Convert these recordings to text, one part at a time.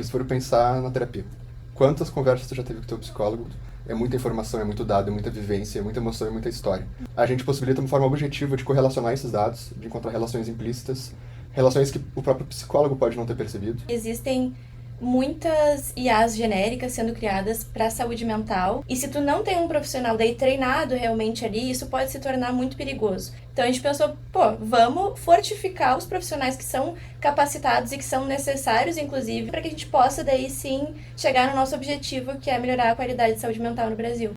Se for pensar na terapia, quantas conversas tu já teve com o teu psicólogo? É muita informação, é muito dado, é muita vivência, é muita emoção, é muita história. A gente possibilita uma forma objetiva de correlacionar esses dados, de encontrar relações implícitas, relações que o próprio psicólogo pode não ter percebido. Existem muitas IAs genéricas sendo criadas para a saúde mental, e se tu não tem um profissional daí treinado realmente ali, isso pode se tornar muito perigoso. Então a gente pensou, vamos fortificar os profissionais que são capacitados e que são necessários, inclusive, para que a gente possa daí sim chegar no nosso objetivo, que é melhorar a qualidade de saúde mental no Brasil.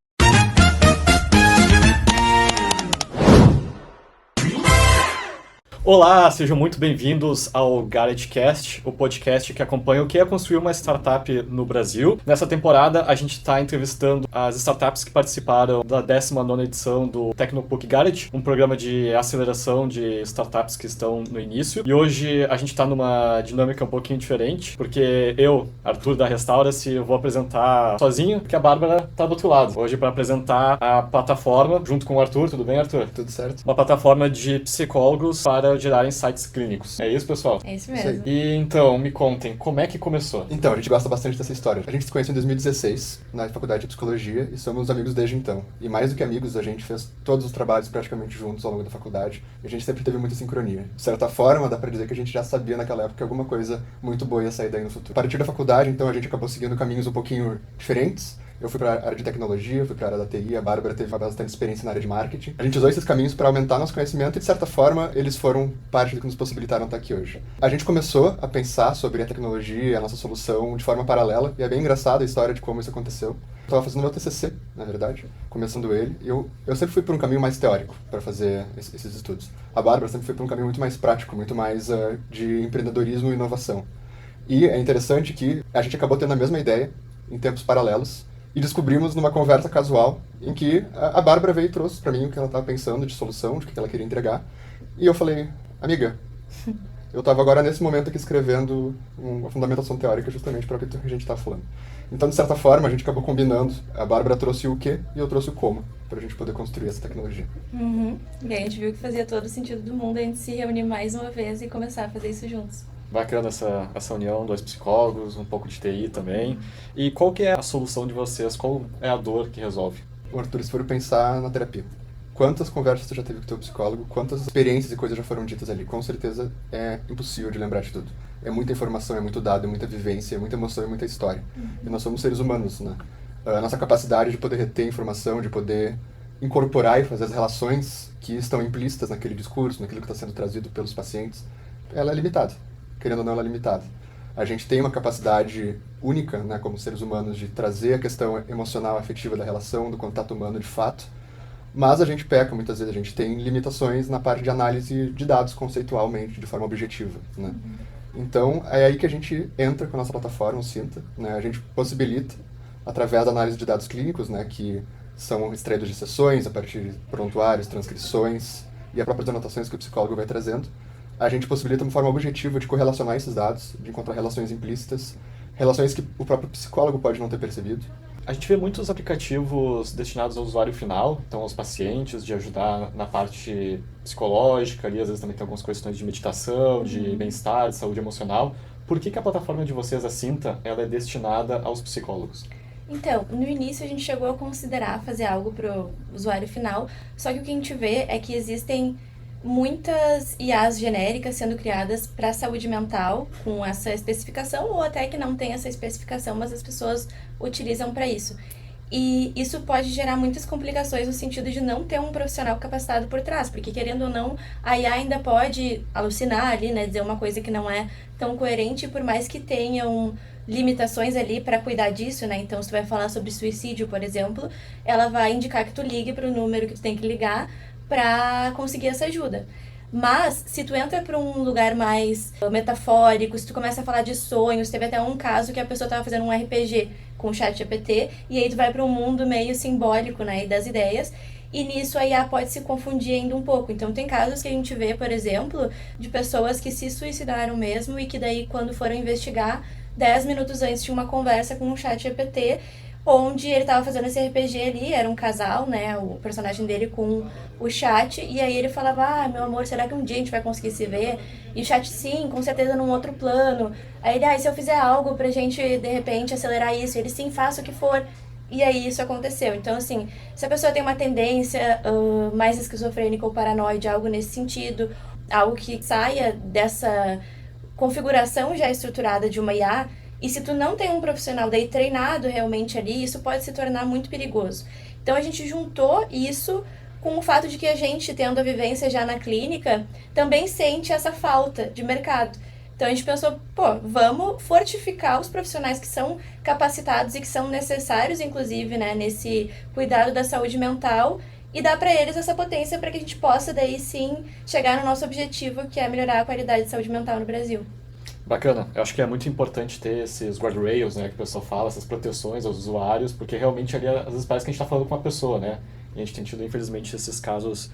Olá, sejam muito bem-vindos ao GaretCast, o podcast que acompanha o que é construir uma startup no Brasil. Nessa temporada, a gente está entrevistando as startups que participaram da 19ª edição do Tecnopuc Garet, um programa de aceleração de startups que estão no início. E hoje a gente está numa dinâmica um pouquinho diferente, porque eu, Arthur da Restaurace, vou apresentar sozinho, porque a Bárbara está do outro lado. Hoje para apresentar a plataforma, junto com o Arthur. Tudo bem, Arthur? Tudo certo? Uma plataforma de psicólogos para gerar insights clínicos. É isso, pessoal? É isso mesmo. E então, me contem, como é que começou? Então, a gente gosta bastante dessa história. A gente se conheceu em 2016, na faculdade de psicologia, e somos amigos desde então. E mais do que amigos, a gente fez todos os trabalhos praticamente juntos ao longo da faculdade, e a gente sempre teve muita sincronia. De certa forma, dá pra dizer que a gente já sabia naquela época que alguma coisa muito boa ia sair daí no futuro. A partir da faculdade, então, a gente acabou seguindo caminhos um pouquinho diferentes. Eu fui para a área de tecnologia, fui para a área da TI, a Bárbara teve bastante experiência na área de marketing. A gente usou esses caminhos para aumentar nosso conhecimento e, de certa forma, eles foram parte do que nos possibilitaram estar aqui hoje. A gente começou a pensar sobre a tecnologia, a nossa solução, de forma paralela, e é bem engraçada a história de como isso aconteceu. Eu estava fazendo meu TCC, na verdade, começando ele, e eu sempre fui por um caminho mais teórico para fazer esses estudos. A Bárbara sempre foi por um caminho muito mais prático, muito mais de empreendedorismo e inovação. E é interessante que a gente acabou tendo a mesma ideia, em tempos paralelos, e descobrimos numa conversa casual em que a Bárbara veio e trouxe para mim o que ela estava pensando de solução, de que ela queria entregar. E eu falei, amiga, eu estava agora nesse momento aqui escrevendo uma fundamentação teórica justamente para o que a gente está falando. Então, de certa forma, a gente acabou combinando. A Bárbara trouxe o quê e eu trouxe o como, para a gente poder construir essa tecnologia. E aí a gente viu que fazia todo o sentido do mundo a gente se reunir mais uma vez e começar a fazer isso juntos. Bacana essa união, dois psicólogos, um pouco de TI também. E qual que é a solução de vocês? Qual é a dor que resolve? O Arthur, se for pensar na terapia, quantas conversas tu já teve com o teu psicólogo, quantas experiências e coisas já foram ditas ali? Com certeza é impossível de lembrar de tudo. É muita informação, é muito dado, é muita vivência, é muita emoção, é muita história. E nós somos seres humanos, né? A nossa capacidade de poder reter informação, de poder incorporar e fazer as relações que estão implícitas naquele discurso, naquilo que está sendo trazido pelos pacientes, ela é limitada. Querendo ou não, ela é limitada. A gente tem uma capacidade única, né, como seres humanos, de trazer a questão emocional, afetiva da relação, do contato humano de fato, mas a gente peca, muitas vezes, a gente tem limitações na parte de análise de dados conceitualmente, de forma objetiva, né? Então, é aí que a gente entra com a nossa plataforma, o Cinta, né? A gente possibilita, através da análise de dados clínicos, né, que são extraídos de sessões, a partir de prontuários, transcrições e as próprias anotações que o psicólogo vai trazendo, a gente possibilita uma forma objetiva de correlacionar esses dados, de encontrar relações implícitas, relações que o próprio psicólogo pode não ter percebido. A gente vê muitos aplicativos destinados ao usuário final, então aos pacientes, de ajudar na parte psicológica, ali às vezes também tem algumas questões de meditação, de bem-estar, de saúde emocional. Por que a plataforma de vocês, a Cinta, ela é destinada aos psicólogos? Então, no início a gente chegou a considerar fazer algo para o usuário final, só que o que a gente vê é que existem muitas IAs genéricas sendo criadas para a saúde mental, com essa especificação, ou até que não tem essa especificação, mas as pessoas utilizam para isso. E isso pode gerar muitas complicações no sentido de não ter um profissional capacitado por trás, porque querendo ou não, a IA ainda pode alucinar ali, né, dizer uma coisa que não é tão coerente, por mais que tenham limitações ali para cuidar disso, né? Então, se tu vai falar sobre suicídio, por exemplo, ela vai indicar que tu ligue para o número que tu tem que ligar para conseguir essa ajuda. Mas, se tu entra para um lugar mais metafórico, se tu começa a falar de sonhos, teve até um caso que a pessoa estava fazendo um RPG com o ChatGPT, e aí tu vai para um mundo meio simbólico, né, das ideias, e nisso a IA pode se confundir ainda um pouco. Então, tem casos que a gente vê, por exemplo, de pessoas que se suicidaram mesmo, e que daí, quando foram investigar, 10 minutos antes tinha uma conversa com o ChatGPT, onde ele tava fazendo esse RPG ali, era um casal, né, o personagem dele com o chat, e aí ele falava, meu amor, será que um dia a gente vai conseguir se ver? E o chat, sim, com certeza num outro plano. Aí ele, se eu fizer algo pra gente, de repente, acelerar isso, ele, sim, faça o que for. E aí isso aconteceu. Então, assim, se a pessoa tem uma tendência mais esquizofrênica ou paranoide, algo nesse sentido, algo que saia dessa configuração já estruturada de uma IA, e se tu não tem um profissional daí treinado realmente ali, isso pode se tornar muito perigoso. Então a gente juntou isso com o fato de que a gente, tendo a vivência já na clínica, também sente essa falta de mercado. Então a gente pensou, vamos fortificar os profissionais que são capacitados e que são necessários, inclusive, né, nesse cuidado da saúde mental, e dar para eles essa potência para que a gente possa daí sim chegar no nosso objetivo, que é melhorar a qualidade de saúde mental no Brasil. Bacana. Eu acho que é muito importante ter esses guardrails, né, que o pessoal fala, essas proteções aos usuários, porque realmente ali às vezes parece que a gente está falando com uma pessoa, né? E a gente tem tido, infelizmente, esses casos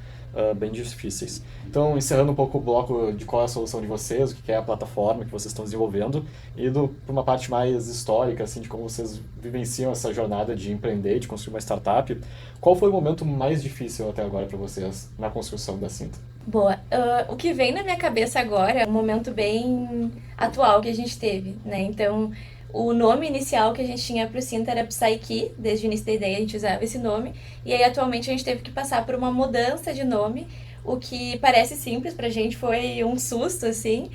bem difíceis. Então, encerrando um pouco o bloco de qual é a solução de vocês, o que é a plataforma que vocês estão desenvolvendo, e indo para uma parte mais histórica, assim, de como vocês vivenciam essa jornada de empreender, de construir uma startup, qual foi o momento mais difícil até agora para vocês na construção da Cinta? Boa. O que vem na minha cabeça agora é um momento bem atual que a gente teve, né? Então, o nome inicial que a gente tinha para o Cinta era Psyche, desde o início da ideia a gente usava esse nome, e aí atualmente a gente teve que passar por uma mudança de nome, o que parece simples pra gente, foi um susto, assim,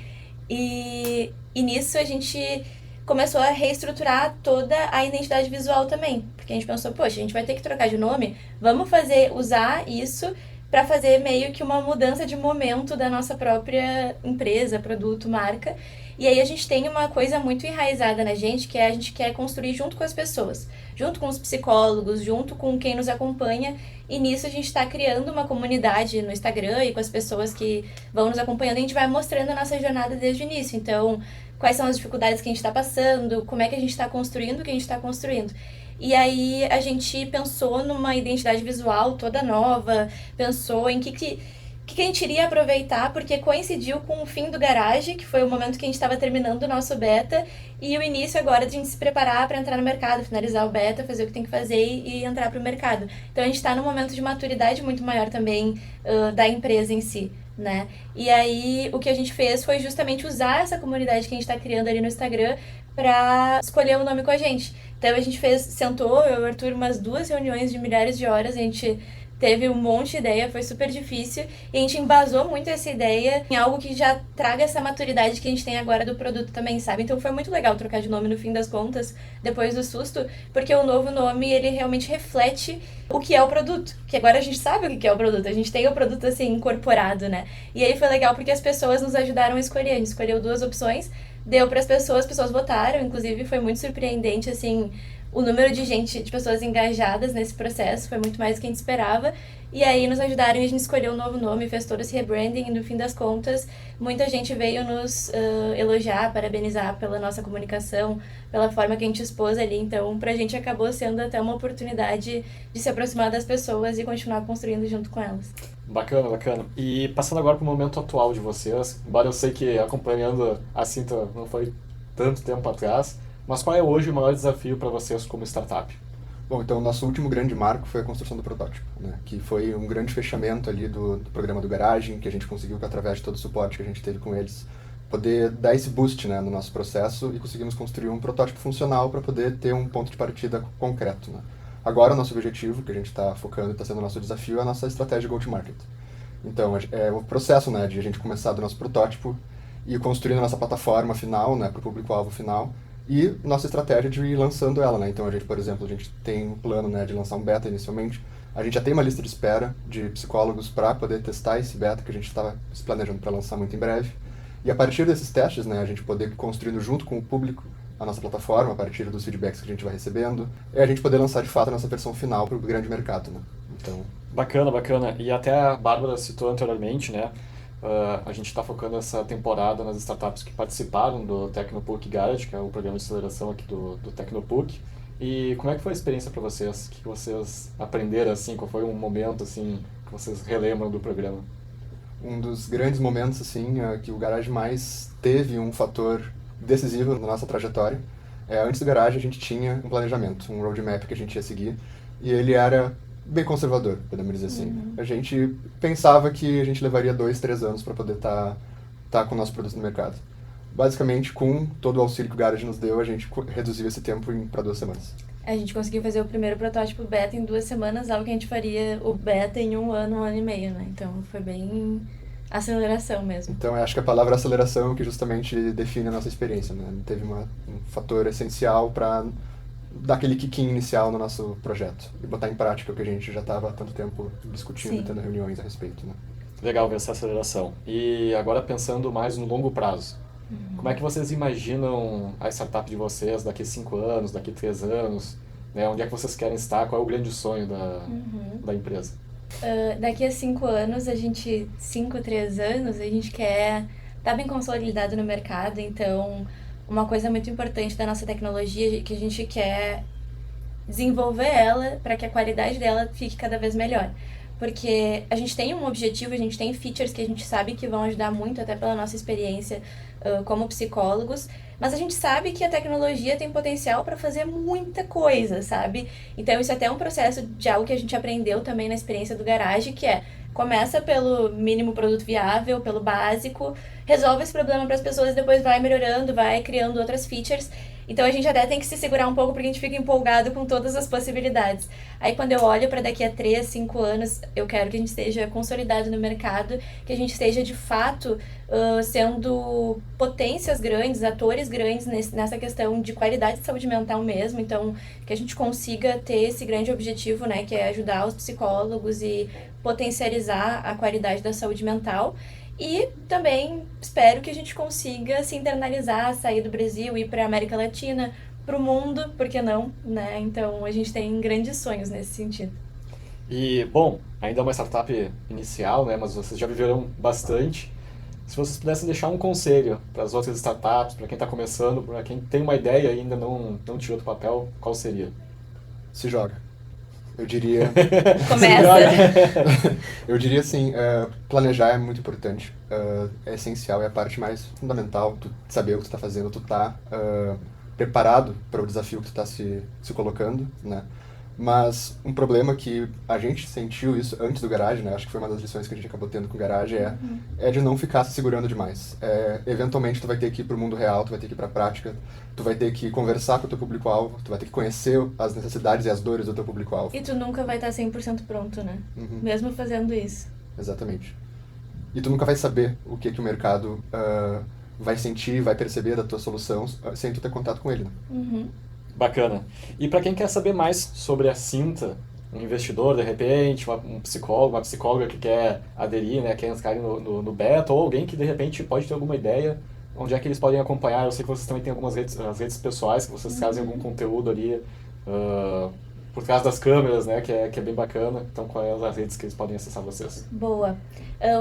e nisso a gente começou a reestruturar toda a identidade visual também, porque a gente pensou, poxa, a gente vai ter que trocar de nome, vamos usar isso para fazer meio que uma mudança de momento da nossa própria empresa, produto, marca. E aí a gente tem uma coisa muito enraizada na gente, que é a gente quer construir junto com as pessoas, junto com os psicólogos, junto com quem nos acompanha. E nisso a gente está criando uma comunidade no Instagram e com as pessoas que vão nos acompanhando, a gente vai mostrando a nossa jornada desde o início. Então, quais são as dificuldades que a gente está passando, como é que a gente está construindo o que a gente está construindo. E aí a gente pensou numa identidade visual toda nova, pensou em que a gente iria aproveitar, porque coincidiu com o fim do Garage, que foi o momento que a gente estava terminando o nosso beta, e o início agora de a gente se preparar para entrar no mercado, finalizar o beta, fazer o que tem que fazer e entrar para o mercado. Então a gente está num momento de maturidade muito maior também da empresa em si. Né? E aí o que a gente fez foi justamente usar essa comunidade que a gente está criando ali no Instagram para escolher o nome com a gente. Então a gente sentou, eu e o Arthur, umas 2 reuniões de milhares de horas, a gente teve um monte de ideia, foi super difícil, e a gente embasou muito essa ideia em algo que já traga essa maturidade que a gente tem agora do produto também, sabe? Então foi muito legal trocar de nome no fim das contas, depois do susto, porque o novo nome, ele realmente reflete o que é o produto, que agora a gente sabe o que é o produto, a gente tem o produto assim incorporado, né? E aí foi legal porque as pessoas nos ajudaram a escolher, a gente escolheu 2 opções, deu para as pessoas votaram, inclusive foi muito surpreendente, assim, o número de pessoas engajadas nesse processo foi muito mais do que a gente esperava. E aí nos ajudaram e a gente escolheu um novo nome, fez todo esse rebranding e no fim das contas muita gente veio nos elogiar, parabenizar pela nossa comunicação, pela forma que a gente expôs ali. Então pra gente acabou sendo até uma oportunidade de se aproximar das pessoas e continuar construindo junto com elas. Bacana, bacana. E passando agora para o momento atual de vocês, embora eu sei que acompanhando a Cinta não foi tanto tempo atrás, mas qual é hoje o maior desafio para vocês como startup? Bom, então o nosso último grande marco foi a construção do protótipo, né? Que foi um grande fechamento ali do programa do Garagem, que a gente conseguiu, através de todo o suporte que a gente teve com eles, poder dar esse boost, né, no nosso processo e conseguimos construir um protótipo funcional para poder ter um ponto de partida concreto, né? Agora o nosso objetivo, que a gente está focando e está sendo o nosso desafio, é a nossa estratégia go-to-market. Então, é o processo, né, de a gente começar do nosso protótipo e construindo a nossa plataforma final, né, para o público-alvo final, e nossa estratégia de ir lançando ela, né? Então a gente, por exemplo, a gente tem um plano, né, de lançar um beta inicialmente. A gente já tem uma lista de espera de psicólogos para poder testar esse beta que a gente estava se planejando para lançar muito em breve. E a partir desses testes, né, a gente poder ir construindo junto com o público a nossa plataforma, a partir dos feedbacks que a gente vai recebendo, e a gente poder lançar de fato a nossa versão final para o grande mercado, né? Então... Bacana, bacana. E até a Bárbara citou anteriormente, né? A gente está focando essa temporada nas startups que participaram do Tecnopuc Garage, que é o programa de aceleração aqui do Tecnopuc. E como é que foi a experiência para vocês? O que vocês aprenderam, assim? Qual foi um momento, assim, que vocês relembram do programa? Um dos grandes momentos, assim, que o Garage mais teve um fator decisivo na nossa trajetória Antes do garagem, a gente tinha um planejamento, um roadmap que a gente ia seguir, e ele era bem conservador, podemos dizer assim. A gente pensava que a gente levaria 2, 3 anos para poder tá com o nosso produto no mercado. Basicamente, com todo o auxílio que o Garage nos deu, a gente reduziu esse tempo para 2 semanas. A gente conseguiu fazer o primeiro protótipo beta em 2 semanas, algo que a gente faria o beta em 1 ano e meio, né? Então foi bem aceleração mesmo. Então, eu acho que a palavra aceleração é que justamente define a nossa experiência, né? Teve um fator essencial para dar aquele kick-in inicial no nosso projeto e botar em prática o que a gente já estava há tanto tempo discutindo e tendo reuniões a respeito, né? Legal ver essa aceleração. E agora pensando mais no longo prazo, como é que vocês imaginam a startup de vocês daqui a 5 anos, daqui a 3 anos? Né? Onde é que vocês querem estar? Qual é o grande sonho da empresa? Daqui a 5 anos, 3 anos, a gente quer estar bem consolidado no mercado. Então, uma coisa muito importante da nossa tecnologia é que a gente quer desenvolver ela para que a qualidade dela fique cada vez melhor. Porque a gente tem um objetivo, a gente tem features que a gente sabe que vão ajudar muito, até pela nossa experiência como psicólogos, mas a gente sabe que a tecnologia tem potencial para fazer muita coisa, sabe? Então isso é até um processo de algo que a gente aprendeu também na experiência do Garage, que começa pelo mínimo produto viável, pelo básico, resolve esse problema para as pessoas e depois vai melhorando, vai criando outras features. Então a gente até tem que se segurar um pouco porque a gente fica empolgado com todas as possibilidades. Aí quando eu olho para daqui a 3, 5 anos, eu quero que a gente esteja consolidado no mercado, que a gente esteja de fato sendo potências grandes, atores grandes nessa questão de qualidade de saúde mental mesmo. Então que a gente consiga ter esse grande objetivo, né, que é ajudar os psicólogos e potencializar a qualidade da saúde mental. E também espero que a gente consiga se internalizar, sair do Brasil, ir para a América Latina, para o mundo, por que não, né? Então a gente tem grandes sonhos nesse sentido. E, bom, ainda é uma startup inicial, né? Mas vocês já viveram bastante. Se vocês pudessem deixar um conselho para as outras startups, para quem está começando, para quem tem uma ideia e ainda não tirou do papel, qual seria? Se joga. Eu diria... Começa! Eu diria assim, planejar é muito importante, é essencial, é a parte mais fundamental, tu saber o que tu tá fazendo, tu tá preparado para o desafio que tu tá se colocando, né? Mas um problema que a gente sentiu isso antes do Garage, né? Acho que foi uma das lições que a gente acabou tendo com o Garage, é de não ficar se segurando demais. Eventualmente tu vai ter que ir pro mundo real, tu vai ter que ir pra prática, tu vai ter que conversar com o teu público-alvo, tu vai ter que conhecer as necessidades e as dores do teu público-alvo. E tu nunca vai estar 100% pronto, né? Mesmo fazendo isso. Exatamente. E tu nunca vai saber o que o mercado vai sentir, vai perceber da tua solução sem tu ter contato com ele, né? Bacana. E para quem quer saber mais sobre a Cinta, um investidor, de repente, um psicólogo, uma psicóloga que quer aderir, né, quer entrar no beta, ou alguém que de repente pode ter alguma ideia, onde é que eles podem acompanhar? Eu sei que vocês também têm algumas redes pessoais, que vocês trazem algum conteúdo ali por trás das câmeras, né, que é bem bacana. Então, quais as redes que eles podem acessar vocês? Boa.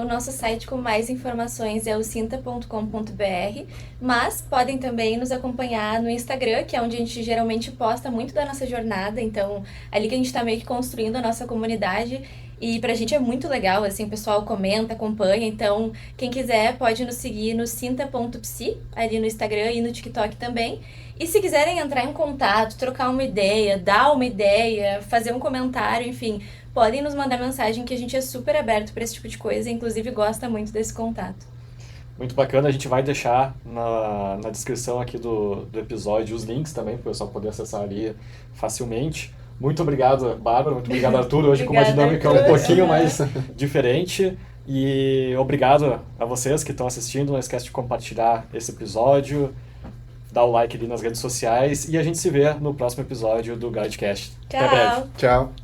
O nosso site com mais informações é o cinta.com.br, mas podem também nos acompanhar no Instagram, que é onde a gente geralmente posta muito da nossa jornada, então ali que a gente está meio que construindo a nossa comunidade, e pra gente é muito legal, assim, o pessoal comenta, acompanha, então quem quiser pode nos seguir no cinta.psi, ali no Instagram e no TikTok também. E se quiserem entrar em contato, trocar uma ideia, dar uma ideia, fazer um comentário, enfim, podem nos mandar mensagem que a gente é super aberto para esse tipo de coisa, inclusive gosta muito desse contato. Muito bacana, a gente vai deixar na descrição aqui do episódio os links também, para o pessoal poder acessar ali facilmente. Muito obrigado, Bárbara, muito obrigado, Arthur, hoje com uma dinâmica um pouquinho mais diferente. E obrigado a vocês que estão assistindo, não esquece de compartilhar esse episódio, dar o like ali nas redes sociais e a gente se vê no próximo episódio do GuideCast. Tchau! Até breve. Tchau!